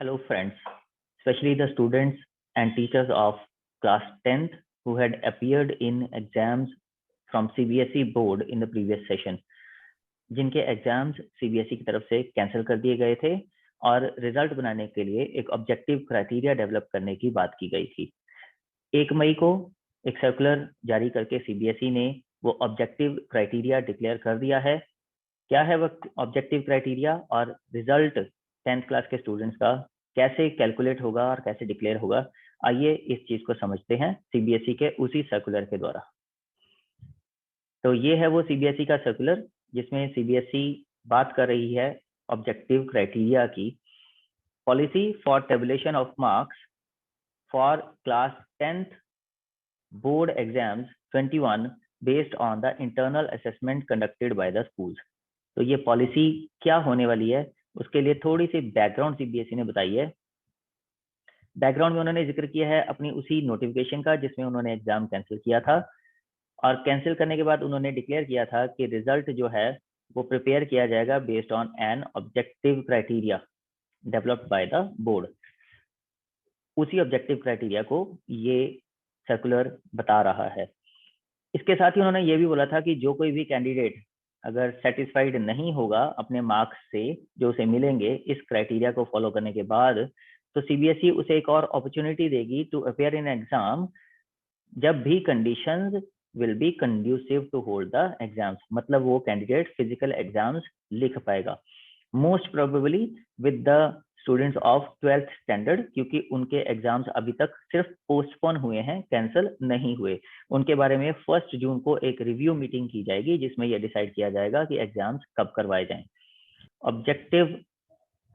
Hello friends, especially the students and teachers of class 10th who had appeared in exams from CBSE board in the previous session, जिनके exams CBSE की तरफ से cancel कर दिए गए थे और रिजल्ट बनाने के लिए एक ऑब्जेक्टिव क्राइटेरिया डेवलप करने की बात की गई थी। 1 मई को एक सर्कुलर जारी करके CBSE ने वो ऑब्जेक्टिव क्राइटेरिया डिक्लेयर कर दिया है। क्या है वो ऑब्जेक्टिव क्राइटेरिया और रिजल्ट 10th क्लास के स्टूडेंट्स का कैसे कैलकुलेट होगा और कैसे डिक्लेयर होगा, आइए इस चीज को समझते हैं CBSE के उसी सर्कुलर के द्वारा। तो ये है वो CBSE का सर्कुलर जिसमें CBSE बात कर रही है ऑब्जेक्टिव क्राइटेरिया की। Policy for tabulation of marks for class 10th board exams 21 based on the internal assessment conducted by the schools. तो ये पॉलिसी क्या होने वाली है उसके लिए थोड़ी सी बैकग्राउंड CBSE ने बताई है। बैकग्राउंड में उन्होंने जिक्र किया है अपनी उसी नोटिफिकेशन का जिसमें उन्होंने एग्जाम कैंसिल किया था, और कैंसिल करने के बाद उन्होंने डिक्लेयर किया था कि रिजल्ट जो है वो प्रिपेयर किया जाएगा based on an objective criteria developed by the board. उसी ऑब्जेक्टिव क्राइटेरिया को ये सर्कुलर बता रहा है। इसके साथ ही उन्होंने ये भी बोला था कि जो कोई भी कैंडिडेट अगर सेटिस्फाइड नहीं होगा अपने मार्क्स से जो उसे मिलेंगे इस क्राइटेरिया को फॉलो करने के बाद, तो CBSE उसे एक और अपॉर्चुनिटी देगी टू अपेयर इन एग्जाम जब भी conditions will be conducive to hold the exams. मतलब वो कैंडिडेट फिजिकल एग्जाम्स लिख पाएगा, most probably with the students of 12th standard, क्योंकि उनके एग्जाम्स अभी तक सिर्फ पोस्टपोन हुए हैं, कैंसिल नहीं हुए। उनके बारे में 1 जून को एक रिव्यू मीटिंग की जाएगी जिसमें यह डिसाइड किया जाएगा कि एग्जाम्स कब करवाए जाएं। ऑब्जेक्टिव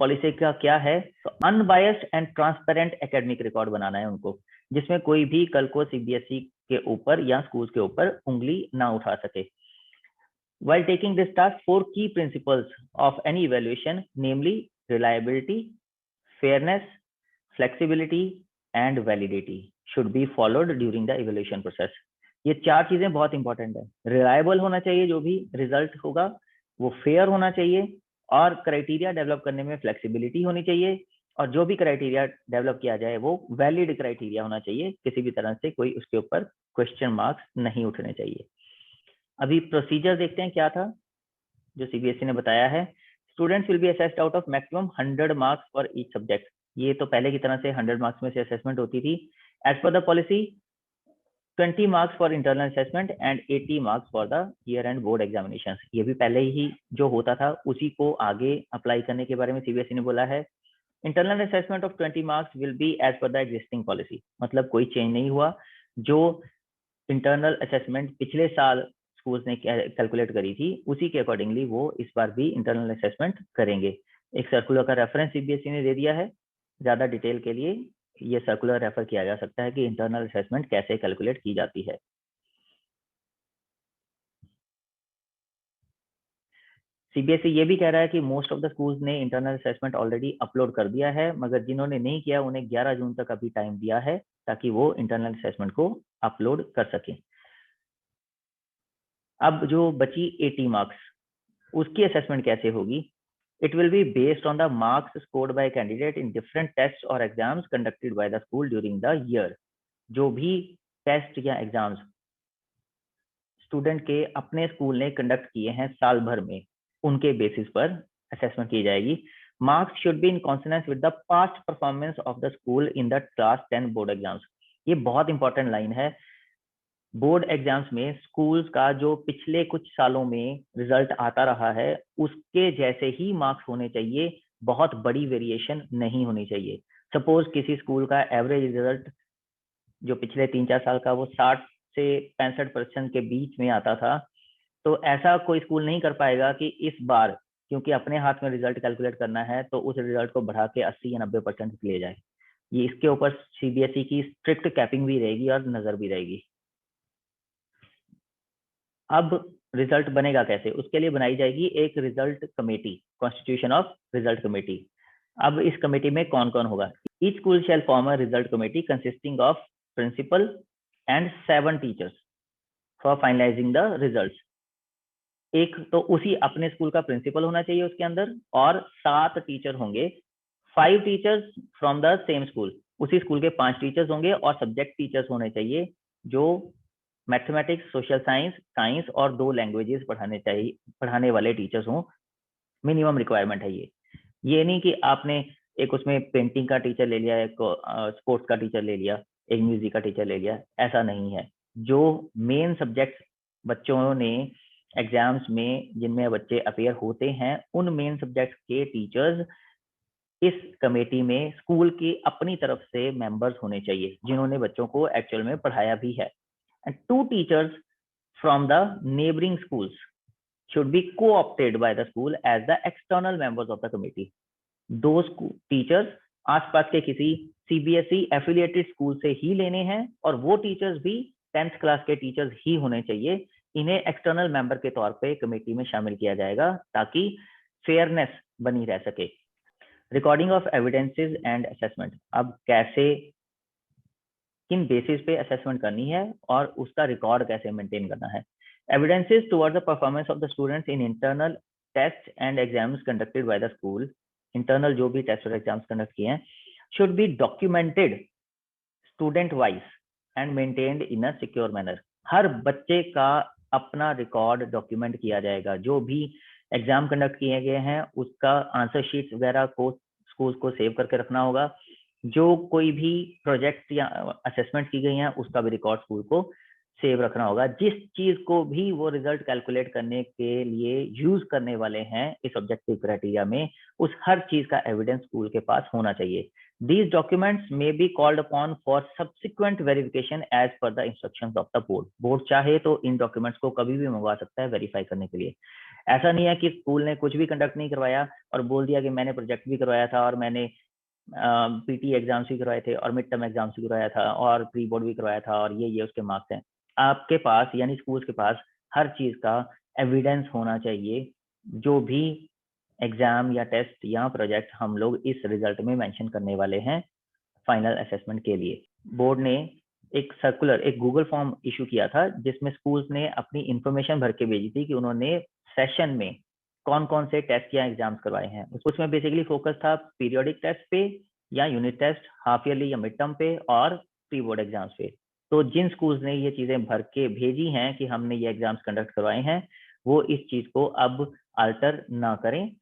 पॉलिसी का क्या है? तो unbiased and transparent academic record बनाना है उनको, जिसमें कोई भी कल को CBSE के ऊपर या स्कूल्स के ऊपर उंगली ना उठा सके। While taking this task, 4 key principles of any evaluation, namely reliability, fairness, flexibility and validity should be followed during the evaluation process. ये 4 चीजें बहुत इंपॉर्टेंट है। रिलायबल होना चाहिए जो भी रिजल्ट होगा, वो फेयर होना चाहिए, और क्राइटेरिया डेवलप करने में फ्लेक्सिबिलिटी होनी चाहिए, और जो भी क्राइटेरिया डेवलप किया जाए वो वैलिड क्राइटेरिया होना चाहिए, किसी भी तरह से कोई उसके ऊपर क्वेश्चन मार्क्स नहीं उठने चाहिए। अभी प्रोसीजर देखते हैं क्या था जो CBSE ने बताया है। Students will be assessed out of maximum 100 marks for each subject. ये तो पहले की तरह से 100 मार्क्स में से असेसमेंट होती थी। As per the policy 20 marks for internal assessment and 80 marks for the year end board examination. ये भी पहले ही जो होता था उसी को आगे अप्लाई करने के बारे में CBSE ने बोला है। Internal assessment of 20 marks will be as per the existing policy. मतलब कोई चेंज नहीं हुआ। जो इंटरनल असेसमेंट पिछले साल स्कूल्स ने कैलकुलेट करी थी उसी के अकॉर्डिंगली वो इस बार भी इंटरनल असेसमेंट करेंगे। एक सर्कुलर का रेफरेंस CBSE ने दे दिया है। ज्यादा डिटेल के लिए ये सर्कुलर रेफर किया जा सकता है कि इंटरनल असेसमेंट कैसे कैलकुलेट की जाती है। CBSE ये भी कह रहा है कि मोस्ट ऑफ द स्कूल्स ने इंटरनल असेसमेंट ऑलरेडी अपलोड कर दिया है, मगर जिन्होंने नहीं किया उन्हें 11 जून तक अभी टाइम दिया है ताकि वो इंटरनल असेसमेंट को अपलोड कर सकें। अब जो बची 80 मार्क्स उसकी असेसमेंट कैसे होगी? It will be based on the marks scored by a candidate in different tests or exams conducted by the school during the year. जो भी टेस्ट या एग्जाम्स स्टूडेंट के अपने स्कूल ने कंडक्ट किए हैं साल भर में, उनके बेसिस पर असेसमेंट की जाएगी। Marks should be in consonance with the past performance of the school in the class 10 board exams. ये बहुत इंपॉर्टेंट लाइन है। बोर्ड एग्जाम्स में स्कूल्स का जो पिछले कुछ सालों में रिजल्ट आता रहा है उसके जैसे ही मार्क्स होने चाहिए, बहुत बड़ी वेरिएशन नहीं होनी चाहिए। सपोज किसी स्कूल का एवरेज रिजल्ट जो पिछले 3-4 साल का वो 60 से 65% के बीच में आता था, तो ऐसा कोई स्कूल नहीं कर पाएगा कि इस बार क्योंकि अपने हाथ में रिजल्ट कैलकुलेट करना है तो उस रिजल्ट को बढ़ा के 80 या 90% ले जाए। ये इसके ऊपर CBSE की स्ट्रिक्ट कैपिंग भी रहेगी और नजर भी रहेगी। अब रिजल्ट बनेगा कैसे? उसके लिए बनाई जाएगी एक result committee, constitution of result committee. अब इस कमेटी में कौन कौन होगा? Each school shall form a result committee consisting of principal and 7 teachers for finalising the results. एक तो उसी अपने स्कूल का प्रिंसिपल होना चाहिए उसके अंदर, और 7 टीचर होंगे 5 teachers from the same school, उसी स्कूल के 5 टीचर्स होंगे और सब्जेक्ट टीचर्स होने चाहिए जो मैथमेटिक्स, सोशल साइंस और 2 लैंग्वेजेस पढ़ाने वाले टीचर्स हों। मिनिमम रिक्वायरमेंट है ये नहीं कि आपने एक उसमें पेंटिंग का टीचर ले लिया, एक स्पोर्ट्स का टीचर ले लिया, एक म्यूजिक का टीचर ले लिया, ऐसा नहीं है। जो मेन सब्जेक्ट बच्चों ने एग्जाम्स में जिनमें बच्चे अपेयर होते हैं, उन मेन सब्जेक्ट के टीचर्स इस कमेटी में स्कूल की अपनी तरफ से मेंबर्स होने चाहिए, जिन्होंने बच्चों को एक्चुअल में पढ़ाया भी है। And 2 teachers from the neighbouring schools should be co-opted by the school as the external members of the committee. 2 teachers आसपास के किसी सीबीएसई एफिलिएटेड स्कूल से ही लेने हैं और वो टीचर्स भी 10th क्लास के टीचर्स ही होने चाहिए। इन्हें एक्सटर्नल मेंबर के तौर पे कमेटी में शामिल किया जाएगा ताकि फेयरनेस बनी रह सके। Recording of evidences and assessment, अब कैसे किन बेसिस पे असेसमेंट करनी है और उसका रिकॉर्ड कैसे मेंटेन करना है। Evidences towards the performance of the students in internal tests and exams conducted by the school, internal जो भी टेस्ट और एग्जाम्स कंडक्ट किए हैं, should be documented student wise and maintained in a secure manner. हर बच्चे का अपना record document किया जाएगा। जो भी एग्जाम कंडक्ट किए गए हैं उसका आंसर शीट्स वगैरह को स्कूल को सेव करके रखना होगा। जो कोई भी प्रोजेक्ट या असेसमेंट की गई है उसका भी रिकॉर्ड स्कूल को सेव रखना होगा। जिस चीज को भी वो रिजल्ट कैलकुलेट करने के लिए यूज करने वाले हैं इस ऑब्जेक्टिव क्राइटेरिया में, उस हर चीज का एविडेंस स्कूल के पास होना चाहिए। These documents may be called upon for subsequent verification as per the instructions of the board. Board चाहे तो इन डॉक्यूमेंट्स को कभी भी मंगवा सकता है वेरीफाई करने के लिए। ऐसा नहीं है कि स्कूल ने कुछ भी कंडक्ट नहीं करवाया और बोल दिया कि मैंने प्रोजेक्ट भी करवाया था और मैंने पीटी एग्जाम्स भी करवाए थे और मिड टर्म एग्जाम्स भी करवाया था और प्री बोर्ड भी करवाया था और ये उसके मार्क्स हैं। आपके पास यानी स्कूल के पास हर चीज का एविडेंस होना चाहिए। जो भी एग्जाम या टेस्ट या प्रोजेक्ट हम लोग इस रिजल्ट में मेंशन करने वाले हैं फाइनल असेसमेंट के लिए। बोर्ड ने एक सर्कुलर, एक गूगल फॉर्म इशू किया था जिसमें स्कूल्स ने अपनी इंफॉर्मेशन भर के भेजी थी कि उन्होंने सेशन में कौन कौन से टेस्ट या एग्जाम्स करवाए हैं। उसमें बेसिकली फोकस था पीरियोडिक टेस्ट पे या यूनिट टेस्ट, हाफ ईयरली या मिड टर्म पे और प्री बोर्ड एग्जाम्स पे। तो जिन स्कूल्स ने ये चीजें भर के भेजी हैं कि हमने ये एग्जाम्स कंडक्ट करवाए हैं, वो इस चीज को अब अल्टर ना करें,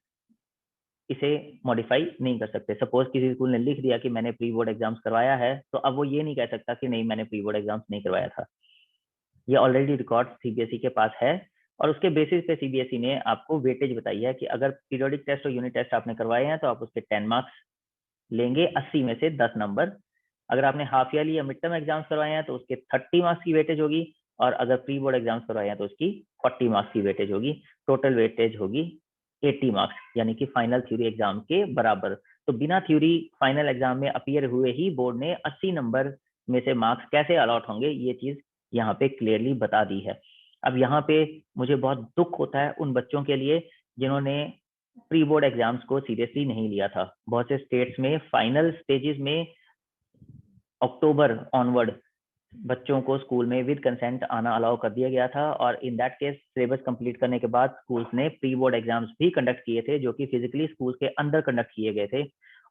इसे मॉडिफाई नहीं कर सकते। सपोज किसी स्कूल ने लिख दिया कि मैंने प्री बोर्ड एग्जाम्स करवाया है, तो अब वो ये नहीं कह सकता कि नहीं मैंने प्री बोर्ड एग्जाम्स नहीं करवाया था। ये ऑलरेडी रिकॉर्ड सीबीएसई के पास है और उसके बेसिस पे सीबीएसई ने आपको वेटेज बताई है कि अगर पीरियोडिक टेस्ट और यूनिट टेस्ट आपने करवाए हैं तो आप उसके 10 मार्क्स लेंगे, 80 में से 10 नंबर। अगर आपने हाफ ईयरली या मिड टर्म एग्जाम्स करवाए हैं तो उसके 30 मार्क्स की वेटेज होगी और अगर प्री बोर्ड एग्जाम्स करवाए हैं तो उसकी 40 मार्क्स की वेटेज होगी। टोटल वेटेज होगी 80 मार्क्स, यानी कि फाइनल थ्योरी एग्जाम के बराबर। तो बिना थ्योरी फाइनल एग्जाम में अपीयर हुए ही बोर्ड ने 80 नंबर में से मार्क्स कैसे अलॉट होंगे ये चीज यहाँ पे क्लियरली बता दी है। अब यहाँ पे मुझे बहुत दुख होता है उन बच्चों के लिए जिन्होंने प्री बोर्ड एग्जाम्स को सीरियसली नहीं लिया था। बहुत से स्टेट्स में फाइनल स्टेजेस में अक्टूबर ऑनवर्ड बच्चों को स्कूल में विद कंसेंट आना अलाउ कर दिया गया था और in that case syllabus complete करने के बाद स्कूल्स ने प्री बोर्ड एग्जाम्स भी कंडक्ट किए थे जो कि फिजिकली स्कूल के अंदर कंडक्ट किए गए थे।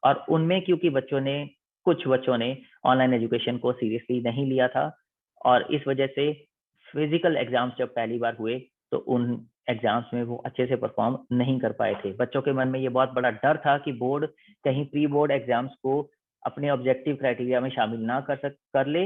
और उनमें क्योंकि कुछ बच्चों ने ऑनलाइन एजुकेशन को सीरियसली नहीं लिया था और इस वजह से फिजिकल एग्जाम्स जब पहली बार हुए तो उन एग्जाम्स में वो अच्छे से परफॉर्म नहीं कर पाए थे। बच्चों के मन में ये बहुत बड़ा डर था कि बोर्ड कहीं प्री बोर्ड एग्जाम्स को अपने ऑब्जेक्टिव क्राइटेरिया में शामिल ना कर ले।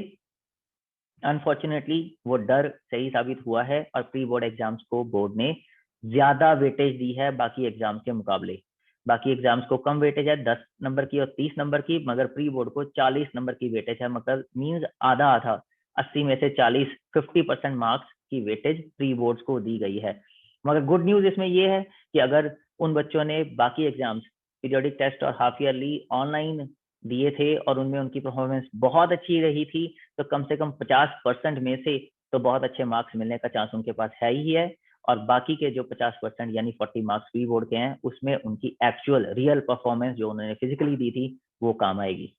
अनफॉर्चुनेटली वो डर सही साबित हुआ है और प्री बोर्ड एग्जाम्स को बोर्ड ने ज्यादा वेटेज दी है बाकी एग्जाम्स के मुकाबले। बाकी एग्जाम्स को कम वेटेज है 10 नंबर की और 30 नंबर की, मगर प्री बोर्ड को 40 नंबर की वेटेज है। मतलब मींस आधा आधा 80 में से 40 50% मार्क्स की वेटेज प्री बोर्ड्स को दी गई है। मगर गुड न्यूज इसमें यह है कि अगर उन बच्चों ने बाकी एग्जाम्स पीरियोडिक टेस्ट और हाफ ईयरली ऑनलाइन दिए थे और उनमें उनकी परफॉर्मेंस बहुत अच्छी रही थी तो कम से कम 50% में से तो बहुत अच्छे मार्क्स मिलने का चांस उनके पास है ही है। और बाकी के जो 50% यानी 40 मार्क्स प्री बोर्ड के हैं उसमें उनकी एक्चुअल रियल परफॉर्मेंस जो उन्होंने फिजिकली दी थी वो काम आएगी।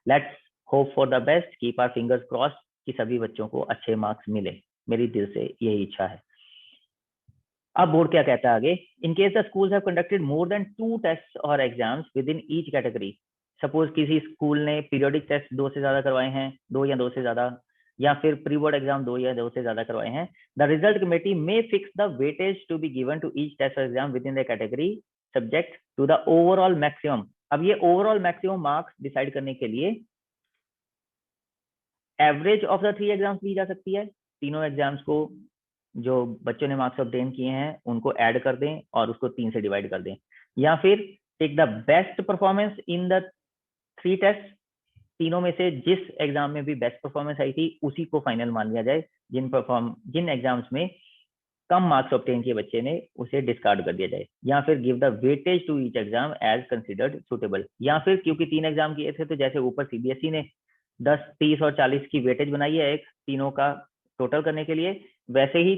Let's hope for the best, keep our fingers crossed कि सभी बच्चों को अच्छे मार्क्स मिले। मेरी दिल से यही इच्छा है। अब बोर्ड क्या कहता है आगे, in case the schools have conducted more than 2 test और exams with in each category. Suppose किसी स्कूल ने पीरियोडिक टेस्ट 2 से ज्यादा करवाए हैं, 2 या 2 से ज्यादा, या फिर प्री बोर्ड एग्जाम 2 या 2 से ज्यादा करवाए हैं, the result committee may fix the weightage to be given to each test और exam with in the category subject to the overall maximum. अब ये ओवरऑल मैक्सिमम मार्क्स डिसाइड करने के लिए एवरेज ऑफ द 3 एग्जाम्स ली जा सकती है। तीनों एग्जाम्स को जो बच्चों ने मार्क्स ऑब्टेन किए हैं उनको ऐड कर दें और उसको 3 से डिवाइड कर दें, या फिर take the best performance in the 3 test, तीनों में से जिस एग्जाम में भी बेस्ट परफॉर्मेंस आई थी उसी को फाइनल मान लिया जाए। जिन एग्जाम्स में कम मार्क्स ऑब्टेन किए बच्चे ने उसे डिस्कार्ड कर दिया जाए, या फिर give the weightage to each exam as considered suitable. या फिर क्योंकि 3 एग्जाम किए थे तो जैसे ऊपर सीबीएसई ने 10, 30 और 40 की वेटेज बनाई है एक तीनों का टोटल करने के लिए, वैसे ही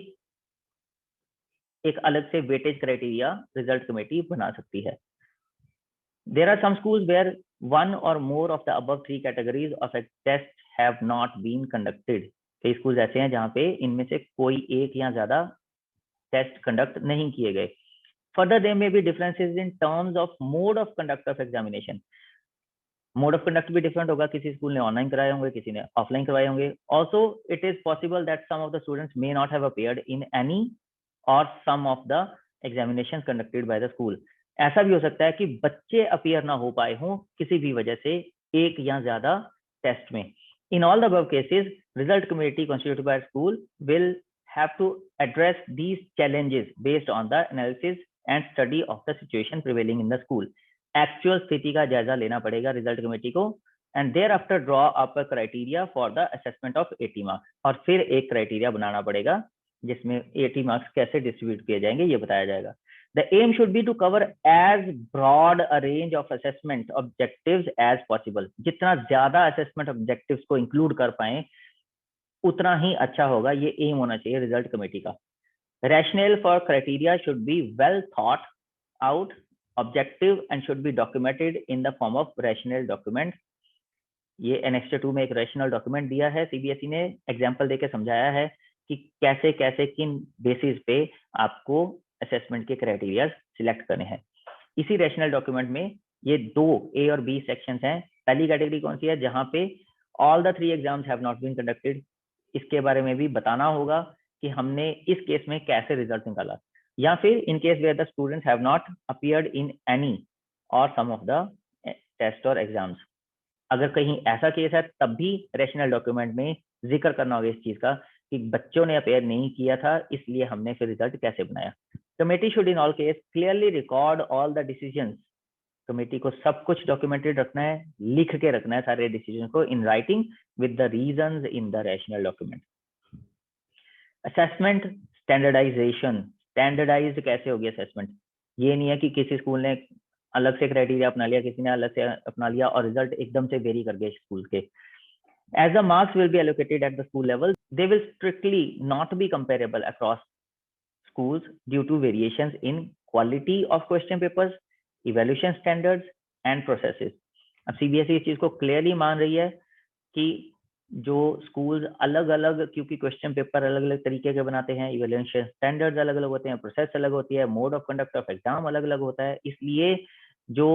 एक अलग से वेटेज क्राइटेरिया रिजल्ट कमेटी बना सकती है। There are some schools where one or more of the above 3 categories of a test have not been conducted. कई स्कूल ऐसे हैं जहां पे इनमें से कोई एक या ज्यादा टेस्ट कंडक्ट नहीं किए गए। Further, there may be differences in terms of mode of conduct of examination. Mode of conduct भी डिफरेंट होगा, किसी स्कूल ने ऑनलाइन कराए होंगे, किसी ने ऑफलाइन करवाए होंगे। Also it is possible that some of the students may not have appeared in any और some of the examination conducted by the school. ऐसा भी हो सकता है कि बच्चे अपीयर ना हो पाए हों किसी भी वजह से एक या ज्यादा टेस्ट में। In all the above cases result committee constituted by school will have to address these challenges based on the analysis and study of the situation prevailing in the school. Actual स्थिति का जायजा लेना पड़ेगा result committee को, and there after draw up a criteria for the assessment of 80 marks. और फिर एक criteria बनाना पड़ेगा जिसमें 80 मार्क्स कैसे डिस्ट्रीब्यूट किए जाएंगे ये बताया जाएगा। The aim should be to cover as broad a range of assessment objectives as possible. जितना ज्यादा असेसमेंट ऑब्जेक्टिव्स को इंक्लूड कर पाए उतना ही अच्छा होगा, ये एम होना चाहिए रिजल्ट कमेटी का। Rationale for criteria should be well thought out, objective and should be documented in the form of rational document. ये Annexure 2 में एक rational document दिया है, सीबीएसई ने एग्जाम्पल देके समझाया है कि कैसे कैसे किन बेसिस पे आपको असेसमेंट के क्राइटेरिया सिलेक्ट करने हैं। इसी रैशनल डॉक्यूमेंट में ये 2 ए और बी सेक्शंस हैं। पहली कैटेगरी कौन सी है, जहां पे all the 3 exams have not been conducted, इसके बारे में भी बताना होगा कि हमने इस केस में कैसे रिजल्ट निकाला। या फिर in case where the students have not appeared in any और सम ऑफ द टेस्ट और एग्जाम्स। अगर कहीं ऐसा केस है तब भी रैशनल डॉक्यूमेंट में जिक्र करना होगा इस चीज का कि बच्चों ने अपीयर नहीं किया था इसलिए हमने फिर रिजल्ट कैसे बनाया। Committee should in all case clearly record all the decisions. Committee को सब कुछ डॉक्यूमेंटेड रखना है, लिख के रखना है सारे डिसीजन को in writing with the reasons in the rational document. Assessment standardisation, standardised कैसे होगी असेसमेंट। ये नहीं है कि किसी स्कूल ने अलग से क्राइटेरिया अपना लिया, किसी ने अलग से अपना लिया और रिजल्ट एकदम से वेरी कर गए स्कूल के। As the marks will be allocated at the school level, they will strictly not be comparable across schools due to variations in quality of question papers, evaluation standards and processes. अब CBSE इस चीज को clearly मान रही है कि जो schools अलग अलग, क्योंकि क्वेश्चन पेपर अलग अलग तरीके के बनाते हैं, इवैल्यूएशन स्टैंडर्ड्स अलग अलग होते हैं, प्रोसेस अलग होती है, mode of conduct of exam अलग अलग होता है, इसलिए जो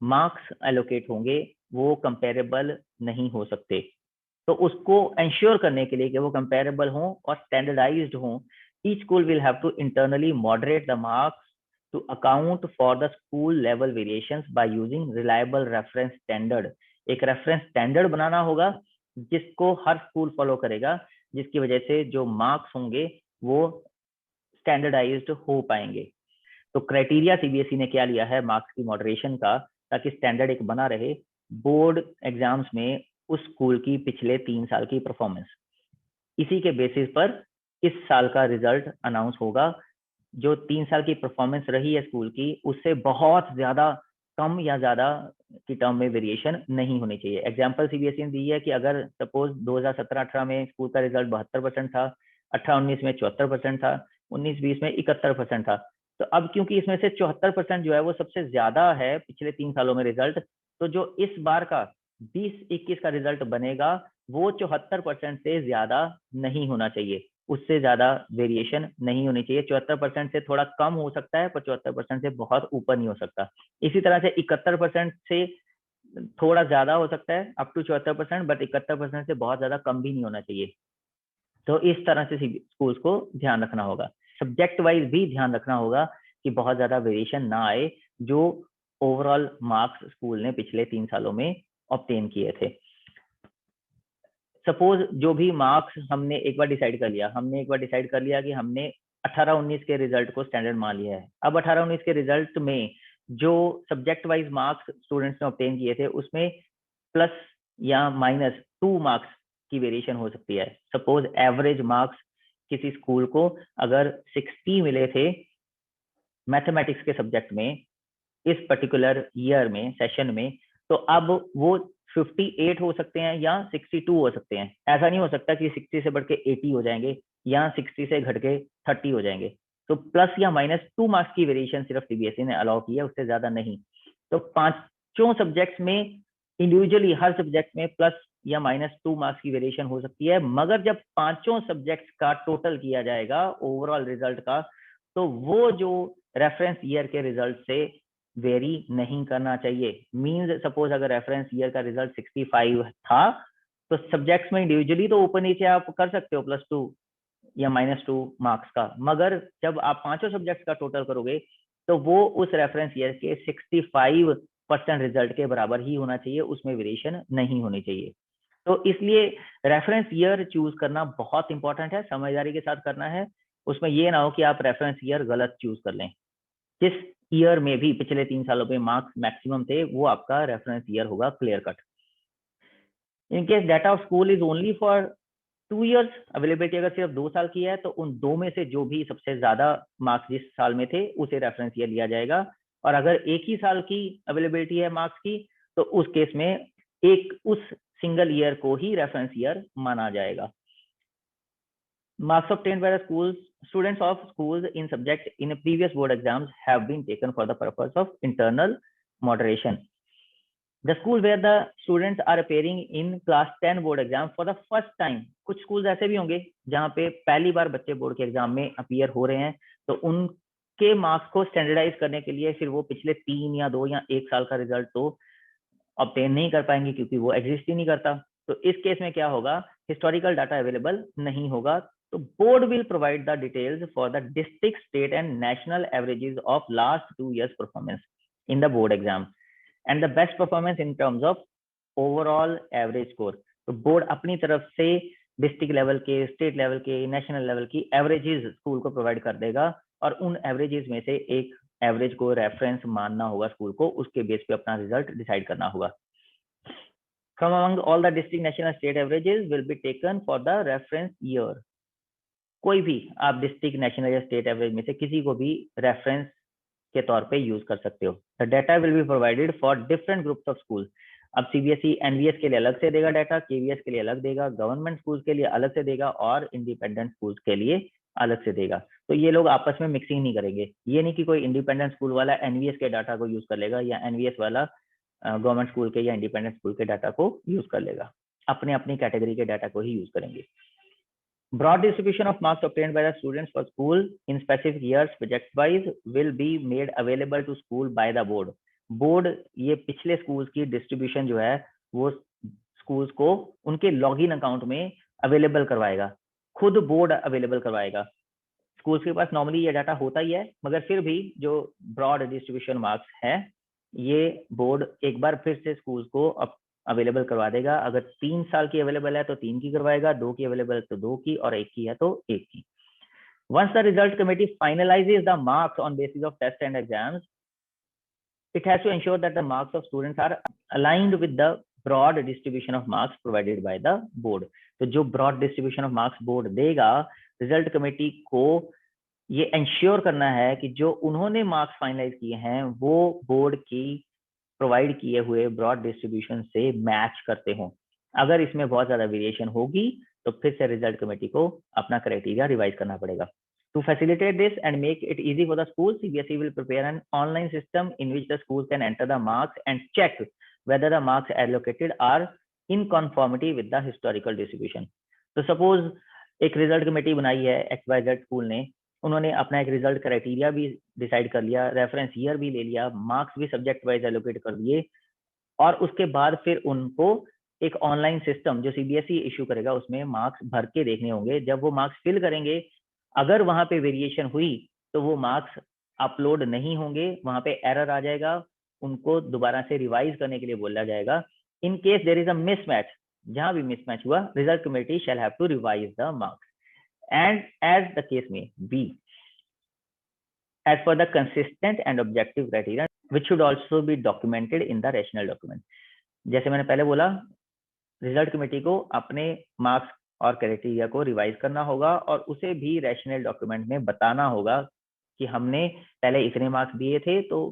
मार्क्स एलोकेट होंगे वो कंपेरेबल नहीं हो सकते। तो उसको इंश्योर करने के लिए कि वो कंपेरेबल हों और स्टैंडर्डाइज्ड हों, each school will have to internally moderate the marks to account for the school level variations by using reliable reference standard. एक रेफरेंस स्टैंडर्ड बनाना होगा जिसको हर स्कूल फॉलो करेगा, जिसकी वजह से जो मार्क्स होंगे वो स्टैंडर्डाइज्ड हो पाएंगे। तो क्राइटेरिया सीबीएसई ने क्या लिया है मार्क्स की मॉडरेशन का, ताकि स्टैंडर्ड एक बना रहे बोर्ड एग्जाम्स में उस स्कूल की पिछले 3 साल की परफॉर्मेंस, इसी के बेसिस पर इस साल का रिजल्ट अनाउंस होगा। जो 3 साल की परफॉर्मेंस रही है स्कूल की उससे बहुत ज्यादा कम या ज्यादा की टर्म में वेरिएशन नहीं होनी चाहिए। एग्जाम्पल सीबीएसई ने दी है कि अगर सपोज 2017-18 में स्कूल का रिजल्ट 72% था, 18-19 में 74% था, 19-20 में 71% था, तो अब क्योंकि इसमें से 74% जो है वो सबसे ज्यादा है पिछले 3 सालों में रिजल्ट, तो जो इस बार का 20-21 का रिजल्ट बनेगा वो 74% से ज्यादा नहीं होना चाहिए, उससे ज्यादा वेरिएशन नहीं होनी चाहिए। 74% से थोड़ा कम हो सकता है, पर 74% से बहुत ऊपर नहीं हो सकता। इसी तरह से 71% से थोड़ा ज्यादा हो सकता है, अप टू 74%, बट 71% से बहुत ज्यादा कम भी नहीं होना चाहिए। तो इस तरह से स्कूल्स को ध्यान रखना होगा। सब्जेक्ट वाइज भी ध्यान रखना होगा कि बहुत ज्यादा वेरिएशन ना आए, जो ओवरऑल मार्क्स स्कूल ने पिछले 3 सालों में ऑब्टेन किए थे। सपोज जो भी मार्क्स हमने एक बार डिसाइड कर लिया कि हमने 18-19 के रिजल्ट को स्टैंडर्ड मान लिया है। अब 18-19 के रिजल्ट में जो सब्जेक्ट वाइज मार्क्स स्टूडेंट्स ने ऑब्टेन किए थे, उसमें प्लस या -2 मार्क्स की वेरिएशन हो सकती है। सपोज एवरेज मार्क्स किसी स्कूल को अगर 60 मिले थे मैथमेटिक्स के सब्जेक्ट में इस पर्टिकुलर ईयर में, सेशन में, तो अब वो 58 हो सकते हैं या 62 हो सकते हैं। ऐसा नहीं हो सकता कि 60 से बढ़ के 80 हो जाएंगे या 60 से घट के 30 हो जाएंगे। तो प्लस या -2 मार्क्स की वेरिएशन सिर्फ सीबीएसई ने अलाउ की है, उससे ज्यादा नहीं। तो 5 सब्जेक्ट्स में इंडिविजुअली हर सब्जेक्ट में प्लस या -2 मार्क्स की वेरिएशन हो सकती है, मगर जब 5 सब्जेक्ट्स का टोटल किया जाएगा ओवरऑल रिजल्ट का, तो वो जो रेफरेंस ईयर के रिजल्ट से वेरी नहीं करना चाहिए। मींस सपोज अगर रेफरेंस ईयर का रिजल्ट 65 था, तो सब्जेक्ट्स में इंडिविजुअली तो ऊपर नीचे आप कर सकते हो +2 या -2 मार्क्स का, मगर जब आप 5 सब्जेक्ट्स का टोटल करोगे तो वो उस रेफरेंस ईयर के 65% रिजल्ट के बराबर ही होना चाहिए, उसमें वेरिएशन नहीं होनी चाहिए। तो इसलिए रेफरेंस ईयर चूज करना बहुत इंपॉर्टेंट है, समझदारी के साथ करना है। उसमें ये ना हो कि आप रेफरेंस ईयर गलत चूज कर लें। जिस ईयर में भी पिछले 3 सालों में मार्क्स मैक्सिमम थे, वो आपका रेफरेंस ईयर होगा, clear cut. In case data of school is only for 2 years, availability अगर सिर्फ 2 साल की है, तो उन 2 में से जो भी सबसे ज्यादा मार्क्स जिस साल में थे उसे रेफरेंस ईयर लिया जाएगा। और अगर एक ही साल की अवेलेबिलिटी है मार्क्स की, तो उस केस में एक उस सिंगल ईयर को ही रेफरेंस ईयर माना जाएगा। Marks obtained by the students of schools in subject in previous board exams have been taken for the purpose of internal moderation. The school where the students are appearing in class 10 board exam for the first time, कुछ schools ऐसे भी होंगे जहाँ पे पहली बार बच्चे board के exam में अपीयर हो रहे हैं, तो उनके मार्क्स को स्टैंडर्डाइज करने के लिए फिर वो पिछले 3 या 2 या 1 साल का रिजल्ट तो ऑब्टेन नहीं कर पाएंगे, क्योंकि वो एग्जिस्ट ही नहीं करता। तो इस केस में क्या होगा, हिस्टोरिकल डाटा अवेलेबल नहीं होगा। तो board will provide the details for the district, state and national averages of last 2 years performance in the board exam and the best performance in terms of overall average score. तो board अपनी तरफ से district level के, state level के, national level की averages school को provide कर देगा, और उन एवरेजेस में से एक एवरेज को रेफरेंस मानना होगा स्कूल को, उसके बेस पे अपना रिजल्ट डिसाइड करना होगा। From among all the district, national, state averages will be taken for the reference year. कोई भी आप डिस्ट्रिक्ट, नेशनल या स्टेट एवरेज में से किसी को भी रेफरेंस के तौर पे यूज कर सकते हो। The data will be provided for different groups of school. अब सीबीएसई एनवीएस के लिए अलग से देगा डाटा, केवीएस के लिए अलग देगा, गवर्नमेंट स्कूल के लिए अलग से देगा, और इंडिपेंडेंट स्कूल के लिए अलग से देगा। तो ये लोग आपस में मिक्सिंग नहीं करेंगे। ये नहीं कि कोई इंडिपेंडेंट स्कूल वाला एनवीएस के डाटा को यूज कर लेगा या एनवीएस वाला गवर्नमेंट स्कूल के या इंडिपेंडेंट स्कूल के डाटा को यूज कर लेगा। अपने अपनी कैटेगरी के डाटा को ही यूज करेंगे। Broad distribution of marks obtained by the students for school in specific years project wise will be made available to school by the board. Board ये पिछले स्कूल्स की डिस्ट्रीब्यूशन जो है वो स्कूल्स को उनके लॉगिन अकाउंट में अवेलेबल करवाएगा, खुद बोर्ड अवेलेबल करवाएगा। स्कूल्स के पास नॉर्मली ये डाटा होता ही है, मगर फिर भी जो ब्रॉड डिस्ट्रीब्यूशन मार्क्स है ये बोर्ड एक बार फिर से स्कूल्स को अवेलेबल करवा देगा। अगर 3 साल की अवेलेबल है तो 3 की करवाएगा, 2 की अवेलेबल है तो 2 की, और 1 की है तो 1 की। Once the result committee finalizes the marks on basis of tests and exams, it has to ensure that the marks of students are aligned with the broad distribution of marks provided by the board. तो जो broad distribution of marks board देगा, result committee को ये ensure करना है कि जो उन्होंने मार्क्स फाइनलाइज किए हैं वो बोर्ड की प्रोवाइड किए हुए ब्रॉड डिस्ट्रीब्यूशन से मैच करते हों। अगर इसमें बहुत ज्यादा वेरिएशन होगी तो फिर से रिजल्ट कमेटी को अपना क्राइटेरिया रिवाइज करना पड़ेगा। To facilitate this and make it easy for the school, CBSE will prepare an online system in which the schools can enter the marks and check whether the marks allocated are in conformity with the historical distribution. तो suppose एक result committee बनाई है XYZ school ने, उन्होंने अपना एक result criteria भी decide कर लिया, रेफरेंस ईयर भी ले लिया, मार्क्स भी सब्जेक्ट वाइज एलोकेट कर दिए, और उसके बाद फिर उनको एक ऑनलाइन सिस्टम जो CBSE इशू करेगा उसमें मार्क्स भर के देखने होंगे। जब वो मार्क्स फिल करेंगे, अगर वहां पे वेरिएशन हुई तो वो मार्क्स अपलोड नहीं होंगे, वहां पे एरर आ जाएगा, उनको दोबारा से रिवाइज करने के लिए बोला जाएगा। In case there is a mismatch, जहां भी मिसमैच हुआ, result committee shall have to revise the marks and as the case में be as per the consistent and objective criteria which should also be documented in the rational document। जैसे मैंने पहले बोला, result committee को अपने marks और criteria को revise करना होगा और उसे भी रैशनल डॉक्यूमेंट में बताना होगा कि हमने पहले इतने मार्क्स दिए थे तो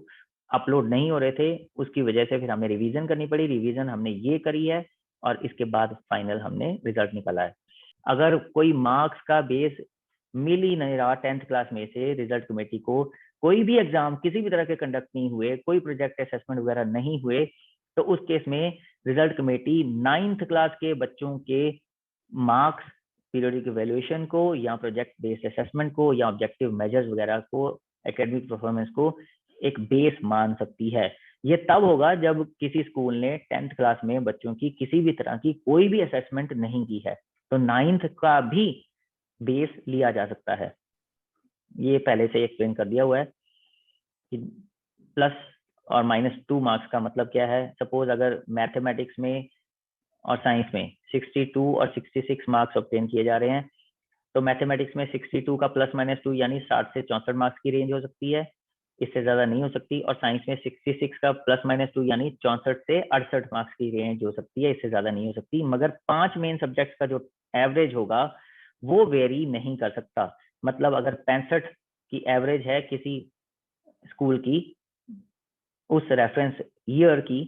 अपलोड नहीं हो रहे थे, उसकी वजह से फिर हमें रिवीजन करनी पड़ी, रिवीजन हमने ये करी है और इसके बाद फाइनल हमने रिजल्ट निकाला है। अगर कोई मार्क्स का बेस मिल ही नहीं रहा 10th क्लास में से रिजल्ट कमेटी को, कोई भी एग्जाम किसी भी तरह के कंडक्ट नहीं हुए, कोई प्रोजेक्ट असेसमेंट वगैरह नहीं हुए, तो उस केस में रिजल्ट कमेटी 9th क्लास के बच्चों के मार्क्स, पीरियोडिक इवैल्यूएशन को या प्रोजेक्ट बेस्ड असेसमेंट को या ऑब्जेक्टिव मेजर्स वगैरह को, एकेडमिक परफॉर्मेंस को एक बेस मान सकती है। ये तब होगा जब किसी स्कूल ने 10th क्लास में बच्चों की किसी भी तरह की कोई भी असेसमेंट नहीं की है, तो 9th का भी बेस लिया जा सकता है। ये पहले से एक्सप्लेन कर दिया हुआ है कि प्लस और -2 मार्क्स का मतलब क्या है। सपोज अगर मैथमेटिक्स में और साइंस में 62 और 66 मार्क्स ऑब्टेन किए जा रहे हैं, तो मैथमेटिक्स में 62 का +-2 यानी 60 से 64 मार्क्स की रेंज हो सकती है, इससे ज्यादा नहीं हो सकती। और साइंस में 66 का +-2 यानी 64 से 68 मार्क्स की रेंज हो सकती है, इससे ज्यादा नहीं हो सकती। मगर 5 मेन सब्जेक्ट्स का जो एवरेज होगा वो वेरी नहीं कर सकता। मतलब अगर 65 की एवरेज है किसी स्कूल की उस रेफरेंस ईयर की,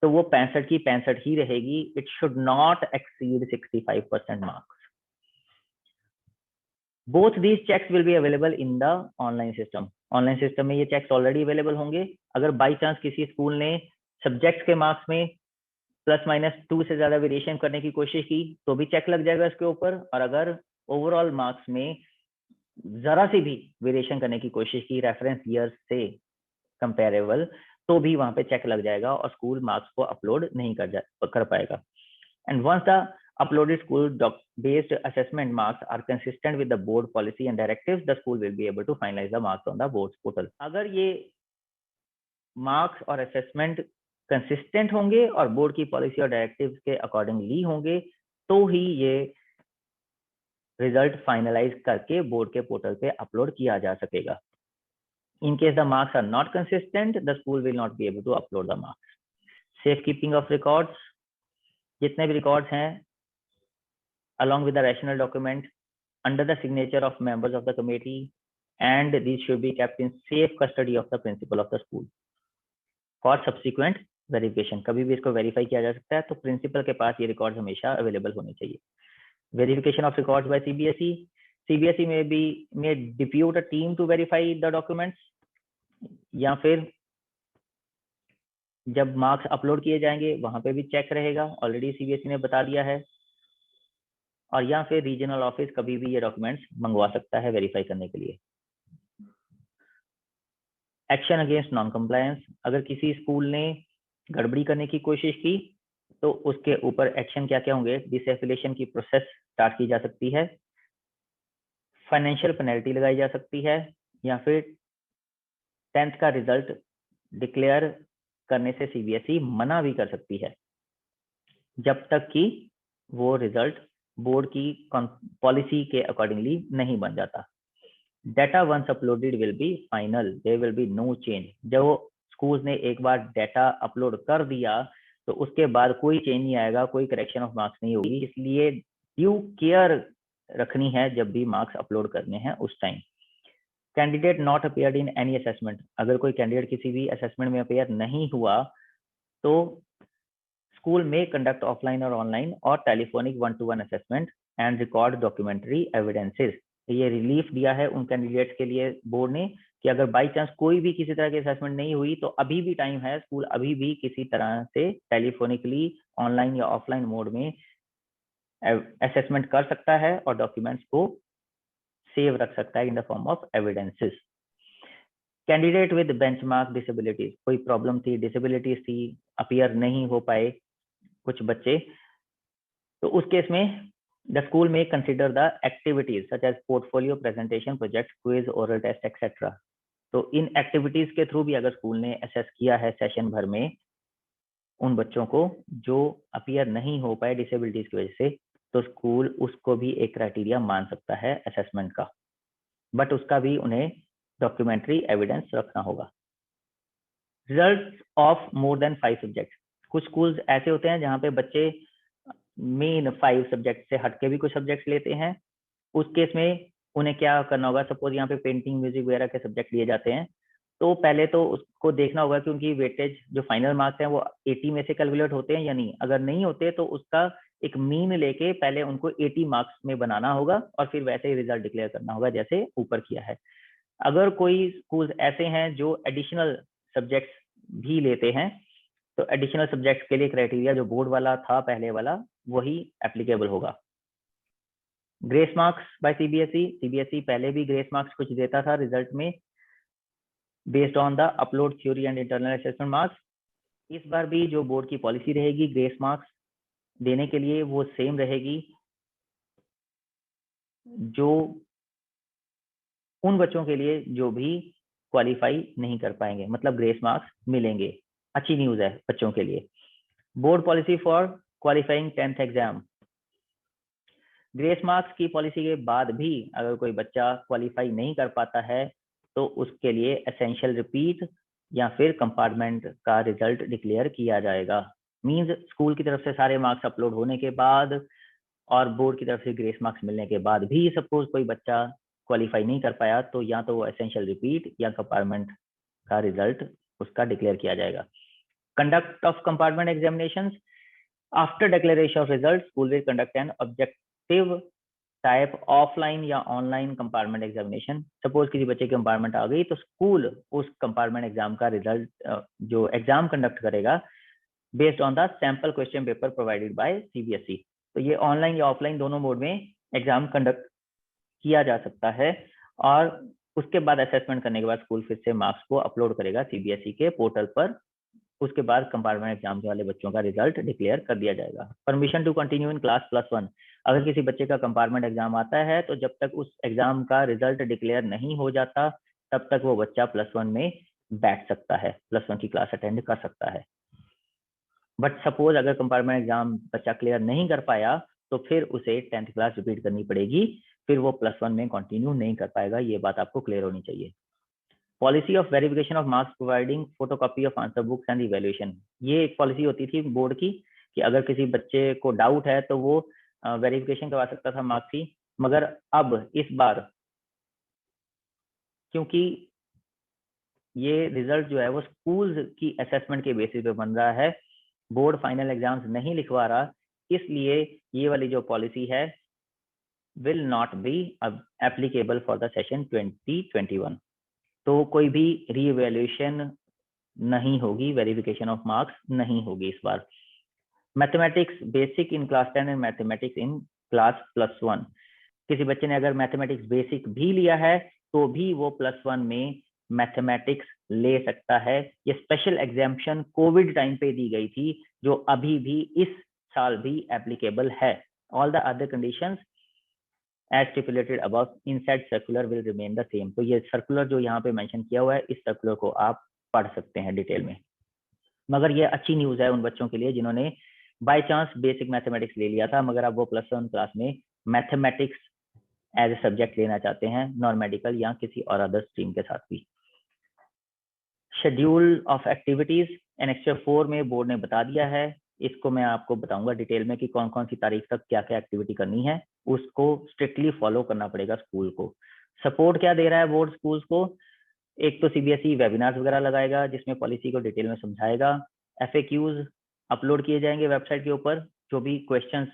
तो वो 65 की 65 ही रहेगी। It should not exceed 65% marks. Both these checks will be available in the online system. Online system में ये चेक्स ऑलरेडी अवेलेबल होंगे। अगर बाई चांस किसी स्कूल ने सब्जेक्ट्स के मार्क्स में +-2 से ज्यादा वेरिएशन करने की कोशिश की तो भी चेक लग जाएगा इसके ऊपर। और अगर ओवरऑल मार्क्स में जरा सी भी वेरिएशन करने की कोशिश की रेफरेंस ईयर से कंपेरेबल, तो भी वहां पे चेक लग जाएगा और स्कूल मार्क्स को अपलोड नहीं कर पाएगा। And once the uploaded school based assessment marks are consistent with the board policy and directives, the school will be able to finalize the marks on the board's portal। अगर ये marks और assessment consistent होंगे और board की policy और directives के accordingly होंगे, तो ही ये रिजल्ट फाइनलाइज करके बोर्ड के पोर्टल पे अपलोड किया जा सकेगा। In case the marks are not consistent, the school will not be able to upload the marks। Safekeeping of records, जितने भी रिकॉर्ड्स हैं along with the rational document under the signature of members of the committee, and these should be kept in safe custody of the principal of the school for subsequent verification। कभी भी इसको verify किया जा सकता है, तो principal के पास ये रिकॉर्ड्स हमेशा अवेलेबल होने चाहिए। Verification of records by CBSE, CBSE may depute a team to verify the documents, या फिर जब मार्क्स अपलोड किए जाएंगे वहां पे भी चेक रहेगा, ऑलरेडी CBSE ने बता दिया है। और या फिर रीजनल ऑफिस कभी भी ये डॉक्यूमेंट्स मंगवा सकता है वेरीफाई करने के लिए। एक्शन अगेंस्ट नॉन कंप्लायंस, अगर किसी स्कूल ने गड़बड़ी करने की कोशिश की तो उसके ऊपर एक्शन क्या क्या होंगे। डिसएफिलिएशन की प्रोसेस स्टार्ट की जा सकती है, फाइनेंशियल पेनल्टी लगाई जा सकती है, या फिर 10th का रिजल्ट डिक्लेयर करने से CBSE मना भी कर सकती है, जब तक कि वो रिजल्ट बोर्ड की पॉलिसी के अकॉर्डिंगली नहीं बन जाता। Data once uploaded will be final, there will be no change. जब स्कूल ने एक बार डेटा अपलोड कर दिया तो उसके बाद कोई चेंज नहीं आएगा, कोई करेक्शन ऑफ मार्क्स नहीं होगी। इसलिए ड्यू केयर रखनी है जब भी मार्क्स अपलोड करने हैं उस time. Candidate not appeared in any assessment, अगर कोई कैंडिडेट किसी भी असेसमेंट में अपीयर नहीं हुआ तो स्कूल में कंडक्ट ऑफलाइन और ऑनलाइन और telephonic 1-to-1 assessment and record documentary evidences. ये रिलीफ दिया है उन कैंडिडेट्स के लिए बोर्ड ने कि अगर बाई चांस कोई भी किसी तरह की असेसमेंट नहीं हुई तो अभी भी टाइम है, स्कूल अभी भी किसी तरह से टेलीफोनिकली, ऑनलाइन या ऑफलाइन मोड में असेसमेंट कर सकता है और डॉक्यूमेंट्स को सेव रख सकता है in the form of evidences. Candidate with benchmark disabilities, कोई प्रॉब्लम थी, डिसेबिलिटीज थी, अपीयर नहीं हो पाए कुछ बच्चे, तो उस केस में the school may consider the activities such as portfolio, presentation, project, quiz, oral test etcetera. तो इन एक्टिविटीज के थ्रू भी अगर स्कूल ने असेस किया है सेशन भर में उन बच्चों को जो अपीयर नहीं हो पाए डिसेबिलिटीज की वजह से, तो स्कूल उसको भी एक क्राइटेरिया मान सकता है असेसमेंट का, बट उसका भी उन्हें डॉक्यूमेंट्री एविडेंस रखना होगा। Result of more than 5 subject, कुछ स्कूल्स ऐसे होते हैं जहाँ पे बच्चे मेन 5 सब्जेक्ट से हटके भी कुछ सब्जेक्ट लेते हैं। उस केस में उन्हें क्या करना होगा, सपोज यहाँ पे पेंटिंग, म्यूजिक वगैरह के सब्जेक्ट लिए जाते हैं, तो पहले तो उसको देखना होगा कि उनकी वेटेज जो फाइनल मार्क्स हैं वो 80 में से कैलकुलेट होते हैं या नहीं। अगर नहीं होते तो उसका एक मीन लेके पहले उनको 80 मार्क्स में बनाना होगा और फिर वैसे ही रिजल्ट डिक्लेयर करना होगा जैसे ऊपर किया है। अगर कोई स्कूल ऐसे हैं जो एडिशनल सब्जेक्ट्स भी लेते हैं, तो एडिशनल सब्जेक्ट्स के लिए क्राइटेरिया जो बोर्ड वाला था पहले वाला वही एप्लीकेबल होगा। ग्रेस मार्क्स बाय सीबीएसई पहले भी ग्रेस मार्क्स कुछ देता था रिजल्ट में based on the upload theory and internal assessment marks. इस बार भी जो बोर्ड की पॉलिसी रहेगी ग्रेस मार्क्स देने के लिए वो सेम रहेगी, जो उन बच्चों के लिए जो भी क्वालिफाई नहीं कर पाएंगे, मतलब ग्रेस मार्क्स मिलेंगे। अच्छी न्यूज है बच्चों के लिए। Board policy for qualifying 10th exam, grace marks की पॉलिसी के बाद भी अगर कोई बच्चा क्वालिफाई नहीं कर पाता है तो उसके लिए एसेंशियल रिपीट या फिर कंपार्टमेंट का रिजल्ट डिक्लेयर किया जाएगा। मींस स्कूल की तरफ से सारे मार्क्स अपलोड होने के बाद और बोर्ड की तरफ से ग्रेस मार्क्स मिलने के बाद भी सपोज कोई बच्चा क्वालिफाई नहीं कर पाया तो या तो वो एसेंशियल रिपीट या कंपार्टमेंट का रिजल्ट उसका डिक्लेयर किया जाएगा। Conduct of compartment examinations, after declaration of result school will conduct an objective type offline या ऑनलाइन कंपार्टमेंट एग्जामिनेशन। सपोज किसी बच्चे की कंपार्टमेंट आ गई तो स्कूल उस कंपार्टमेंट एग्जाम का रिजल्ट जो एग्जाम कंडक्ट करेगा based on the sample question paper provided by CBSE. तो ये ऑनलाइन या ऑफलाइन दोनों मोड में एग्जाम कंडक्ट किया जा सकता है और उसके बाद असेसमेंट करने के बाद स्कूल फिर से मार्क्स को अपलोड करेगा सीबीएसई के पोर्टल पर। उसके बाद कंपार्टमेंट एग्जाम के वाले बच्चों का रिजल्ट डिक्लेयर कर दिया जाएगा। Permission to continue in class +1, अगर किसी बच्चे का कंपार्टमेंट एग्जाम आता है तो जब तक उस एग्जाम का रिजल्ट डिक्लेयर नहीं हो जाता तब तक वो बच्चा +1 में बैठ सकता है, +1 की क्लास अटेंड कर सकता है। बट सपोज अगर कंपार्टमेंट एग्जाम बच्चा क्लियर नहीं कर पाया तो फिर उसे 10th क्लास रिपीट करनी पड़ेगी, फिर वो +1 में कंटिन्यू नहीं कर पाएगा। ये बात आपको क्लियर होनी चाहिए। Policy of verification of marks providing photocopy of answer books and evaluation, ये एक पॉलिसी होती थी बोर्ड की कि अगर किसी बच्चे को डाउट है तो वो वेरिफिकेशन करवा सकता था मार्क्स की। मगर अब इस बार क्योंकि ये रिजल्ट जो है वो स्कूल की असेसमेंट के बेसिस पे बन रहा है, बोर्ड फाइनल एग्जाम्स नहीं लिखवा रहा, इसलिए ये वाली जो पॉलिसी है will not be applicable for the session 2021। तो कोई भी रीइवैल्यूएशन नहीं होगी, वेरिफिकेशन ऑफ मार्क्स नहीं होगी इस बार। Mathematics basic in class 10 and mathematics in class +1, किसी बच्चे ने अगर मैथमेटिक्स बेसिक भी लिया है तो भी वो +1 में मैथमेटिक्स ले सकता है। ये स्पेशल एग्जाम्पशन कोविड टाइम पे दी गई थी जो अभी भी इस साल भी एप्लीकेबल है। All the other conditions as stipulated above in said circular will remain the same. तो ये सर्कुलर जो यहाँ पे मेंशन किया हुआ है इस सर्कुलर को आप पढ़ सकते हैं डिटेल में। मगर ये अच्छी न्यूज है उन बच्चों के लिए जिन्होंने बाय चांस बेसिक मैथमेटिक्स ले लिया था मगर अब वो +1 क्लास में मैथमेटिक्स एज ए सब्जेक्ट लेना चाहते हैं, नॉन मेडिकल या किसी और अदर स्ट्रीम के साथ भी। शेड्यूल ऑफ एक्टिविटीज एनेक्चर 4 में बोर्ड ने बता दिया है, इसको मैं आपको बताऊंगा डिटेल में कि कौन कौन सी तारीख तक क्या क्या एक्टिविटी करनी है, उसको स्ट्रिक्टली फॉलो करना पड़ेगा स्कूल को। सपोर्ट क्या दे रहा है बोर्ड स्कूल्स को, एक तो सीबीएसई वेबिनार्स वगैरह लगाएगा जिसमें पॉलिसी को डिटेल में समझाएगा। एफएक्यूज अपलोड किए जाएंगे वेबसाइट के ऊपर, जो भी क्वेश्चंस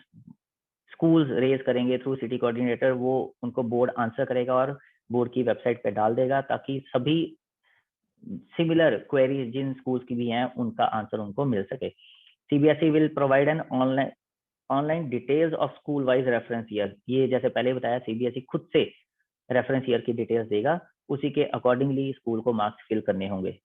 स्कूल्स रेज करेंगे थ्रू सिटी कोऑर्डिनेटर वो उनको बोर्ड आंसर करेगा और बोर्ड की वेबसाइट पे डाल देगा ताकि सभी सिमिलर क्वेरीज जिन स्कूल्स की भी हैं उनका आंसर उनको मिल सके। CBSE will provide an online details of school wise reference year. ये जैसे पहले बताया सीबीएसई खुद से रेफरेंस ईयर की डिटेल्स देगा, उसी के अकॉर्डिंगली स्कूल को मार्क्स फिल करने होंगे।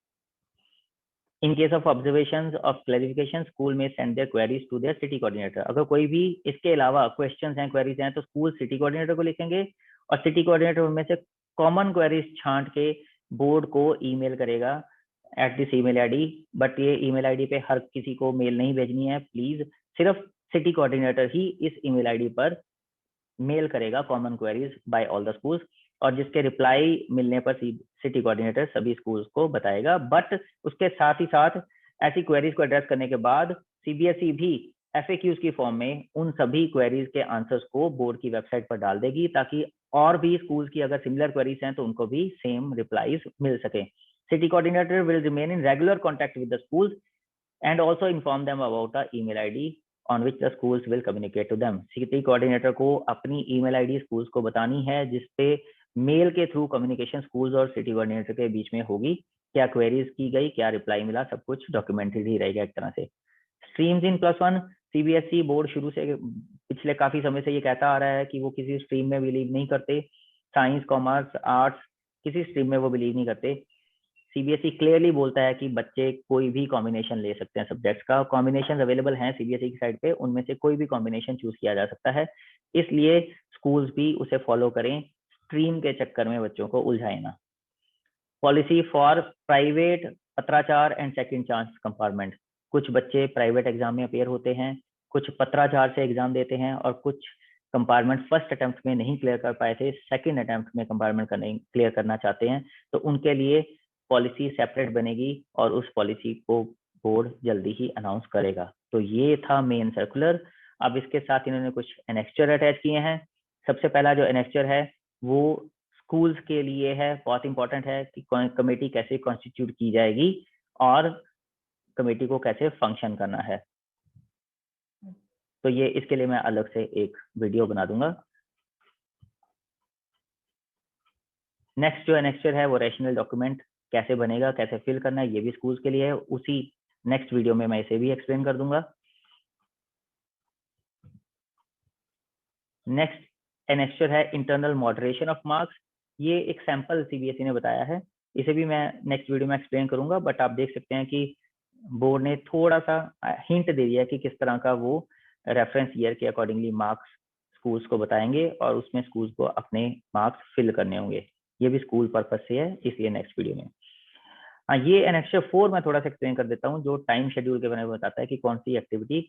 In case of observations of clarification school में send their queries to their city coordinator. अगर कोई भी इसके अलावा क्वेश्चंस हैं, क्वेरीज हैं, तो स्कूल सिटी कोऑर्डिनेटर को लिखेंगे और सिटी कोऑर्डिनेटर उनमें से कॉमन क्वेरीज छांट के बोर्ड को ईमेल करेगा at this email ID. But ये ईमेल आईडी पे हर किसी को मेल नहीं भेजनी है, प्लीज सिर्फ सिटी कोऑर्डिनेटर ही इस ईमेल आईडी पर मेल करेगा common queries by all the schools, और जिसके रिप्लाई मिलने पर सिटी कोऑर्डिनेटर सभी स्कूल्स को बताएगा। बट उसके साथ ही साथ ऐसी क्वेरीज को एड्रेस करने के बाद सीबीएसई भी एफएक्यूज की फॉर्म में उन सभी क्वेरीज के आंसर्स को बोर्ड की वेबसाइट पर डाल देगी, ताकि और भी स्कूल्स की अगर सिमिलर क्वेरीज हैं तो उनको भी सेम रिप्लाईज मिल सके। City coordinator will remain in regular contact with the schools and also inform them about the email ID on which the schools will communicate to them. City coordinator को अपनी email ID schools को बतानी है, जिसपे mail के through communication schools और city coordinator के बीच में होगी। क्या क्वेरीज की गई, क्या रिप्लाई मिला, सब कुछ डॉक्यूमेंटेड ही रहेगा एक तरह से। स्ट्रीम्स इन +1 सीबीएसई बोर्ड शुरू से पिछले काफी समय से ये कहता आ रहा है कि वो किसी स्ट्रीम में बिलीव नहीं करते। साइंस, कॉमर्स, आर्ट्स, किसी स्ट्रीम में वो बिलीव नहीं करते। सीबीएसई क्लियरली बोलता है कि बच्चे कोई भी कॉम्बिनेशन ले सकते हैं सब्जेक्ट्स का। कॉम्बिनेशन अवेलेबल हैं सीबीएसई की साइड पे, उनमें से कोई भी कॉम्बिनेशन चूज किया जा सकता है, इसलिए स्कूल्स भी उसे फॉलो करें, स्ट्रीम के चक्कर में बच्चों को उलझाए ना। पॉलिसी फॉर प्राइवेट पत्राचार एंड सेकंड चांस कंपार्टमेंट। कुछ बच्चे प्राइवेट एग्जाम में अपेयर होते हैं, कुछ पत्राचार से एग्जाम देते हैं, और कुछ कंपार्टमेंट फर्स्ट अटेम्प्ट में नहीं क्लियर कर पाए थे, सेकंड अटेम्प्ट में कंपार्टमेंट क्लियर करना चाहते हैं, तो उनके लिए पॉलिसी सेपरेट बनेगी और उस पॉलिसी को बोर्ड जल्दी ही अनाउंस करेगा। तो ये था मेन सर्कुलर। अब इसके साथ इन्होंने कुछ एनेक्स्चर अटैच किए हैं। सबसे पहला जो एनेक्स्चर है वो स्कूल्स के लिए है, बहुत इंपॉर्टेंट है कि कमेटी कैसे कॉन्स्टिट्यूट की जाएगी और कमेटी को कैसे फंक्शन करना है। तो ये इसके लिए मैं अलग से एक वीडियो बना दूंगा। नेक्स्ट जो एनेक्स्चर है वो रेशनल डॉक्यूमेंट कैसे बनेगा, कैसे फिल करना है, ये भी स्कूल्स के लिए है। उसी नेक्स्ट वीडियो में मैं इसे भी एक्सप्लेन कर दूंगा। नेक्स्ट एनेक्स्चर है इंटरनल मॉडरेशन ऑफ मार्क्स। ये एक सैंपल सीबीएसई ने बताया है, इसे भी मैं नेक्स्ट वीडियो में एक्सप्लेन करूंगा। बट आप देख सकते हैं कि बोर्ड ने थोड़ा सा हिंट दे दिया है कि किस तरह का वो रेफरेंस ईयर के अकॉर्डिंगली मार्क्स स्कूल्स को बताएंगे, और उसमें स्कूल्स को अपने मार्क्स फिल करने होंगे। ये भी स्कूल पर्पज से है, इसलिए नेक्स्ट वीडियो में। हाँ, ये एनेक्स्चर 4 मैं थोड़ा सा एक्सप्लेन कर देता हूँ, जो टाइम शेड्यूल के बारे में बताता है कि कौन सी एक्टिविटी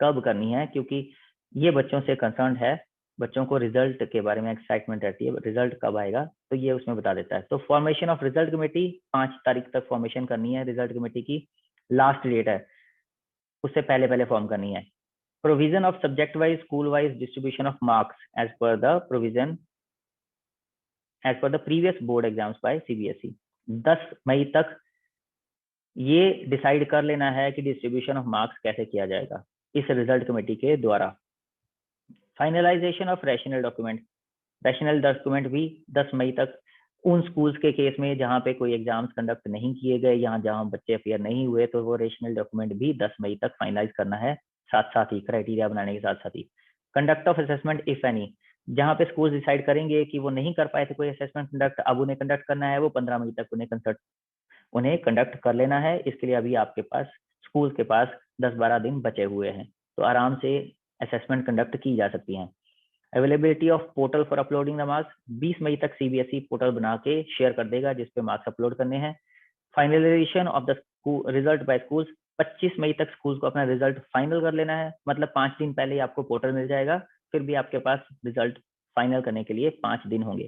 कब करनी है, क्योंकि ये बच्चों से कंसर्न है। बच्चों को रिजल्ट के बारे में एक्साइटमेंट रहती है, रिजल्ट कब आएगा, तो ये उसमें बता देता है। तो फॉर्मेशन ऑफ रिजल्ट कमेटी 5 तारीख तक फॉर्मेशन करनी है रिजल्ट कमेटी की, लास्ट डेट है, उससे पहले पहले फॉर्म करनी है। Provision of subject wise school wise distribution of marks as per the provision as per the previous board exams by CBSE. 10 मई तक ये डिसाइड कर लेना है कि डिस्ट्रीब्यूशन ऑफ मार्क्स कैसे किया जाएगा इस रिजल्ट कमेटी के द्वारा। Finalisation of rational document, rational document भी 10 मई तक उन स्कूल्स के केस में जहां पे कोई एग्जाम्स कंडक्ट नहीं किए गए, यहाँ जहां बच्चे अपियर नहीं हुए, तो वो रैशनल डॉक्यूमेंट भी 10 मई तक फाइनलाइज करना है, साथ साथ ही क्राइटेरिया बनाने के साथ साथ ही। Conduct of assessment if any, जहां पे स्कूल डिसाइड करेंगे कि वो नहीं कर पाए थे कोई असेसमेंट कंडक्ट, अब उन्हें कंडक्ट करना है, वो 15 मई तक उन्हें कंडक्ट कर लेना है। इसके लिए अभी आपके पास स्कूल के पास 10-12 दिन बचे हुए हैं, तो आराम से असेसमेंट कंडक्ट की जा सकती हैं। Availability of portal for uploading the marks, 20 मई तक सीबीएसई पोर्टल बना के शेयर कर देगा जिसपे मार्क्स अपलोड करने हैं। Finalisation of the result by schools, 25 मई तक स्कूल को अपना रिजल्ट फाइनल कर लेना है, मतलब 5 दिन पहले ही आपको पोर्टल मिल जाएगा, फिर भी आपके पास रिजल्ट फाइनल करने के लिए 5 दिन होंगे।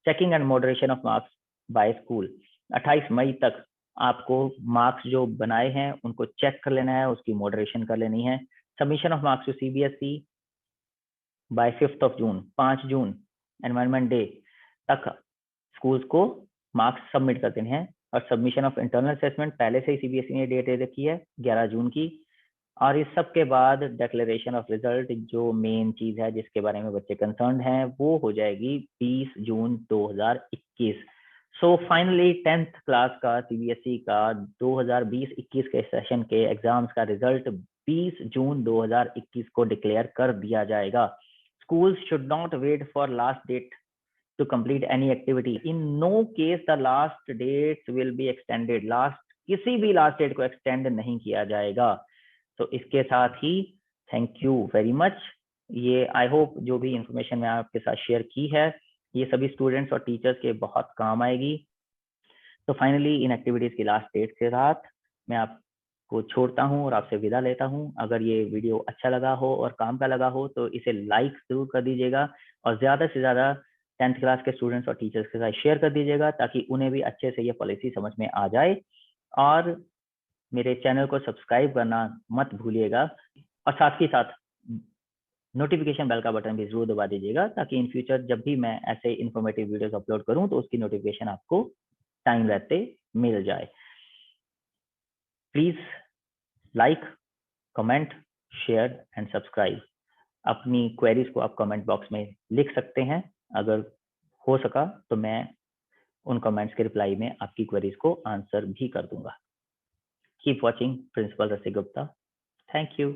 Checking and moderation of marks bye school, 28 मई तक आपको मार्क्स जो बनाए हैं उनको चेक कर लेना है, उसकी मॉडरेशन कर लेनी है। Submission of marks to CBSE by 5 June, 5 June environment day तक स्कूल्स को मार्क्स सबमिट कर देने हैं। और सबमिशन ऑफ इंटरनल असेसमेंट पहले से ही सीबीएसई ने डेट दे रखी है 11 जून की। और इस सब के बाद डिक्लेरेशन ऑफ रिजल्ट, जो मेन चीज है जिसके बारे में बच्चे कंसर्न हैं, वो हो जाएगी 20 जून 2021। सो फाइनली 10th क्लास का सीबीएसई का 2020-21 के सेशन के एग्जाम्स का रिजल्ट 20 जून 2021 को डिक्लेयर कर दिया जाएगा. Schools should not wait for last date to complete any activity. In no case the last dates will be extended. किसी भी लास्ट डेट को एक्सटेंड नहीं किया जाएगा. तो इसके साथ ही थैंक यू वेरी मच. ये आई होप जो भी इंफॉर्मेशन मैं आपके साथ शेयर की है ये सभी स्टूडेंट्स और टीचर्स के बहुत काम आएगी. तो फाइनली इन एक्टिविटीज की लास्ट डेट के साथ मैं आपको छोड़ता हूँ और आपसे विदा लेता हूँ. अगर ये वीडियो अच्छा लगा हो और काम का लगा हो तो इसे लाइक जरूर कर दीजिएगा और ज़्यादा से ज़्यादा 10th क्लास के स्टूडेंट्स और टीचर्स के साथ शेयर कर दीजिएगा ताकि उन्हें भी अच्छे से ये पॉलिसी समझ में आ जाए. और मेरे चैनल को सब्सक्राइब करना मत भूलिएगा और साथ ही साथ नोटिफिकेशन बेल का बटन भी जरूर दबा दीजिएगा ताकि इन फ्यूचर जब भी मैं ऐसे इन्फॉर्मेटिव वीडियोस अपलोड करूं तो उसकी नोटिफिकेशन आपको टाइम रहते मिल जाए. Please like, comment, share and subscribe. अपनी क्वेरीज को आप कमेंट बॉक्स में लिख सकते हैं. अगर हो सका तो मैं उन कमेंट्स के रिप्लाई में आपकी क्वेरीज को आंसर भी कर दूंगा. कीप वॉचिंग प्रिंसिपल रसी गुप्ता. Thank you.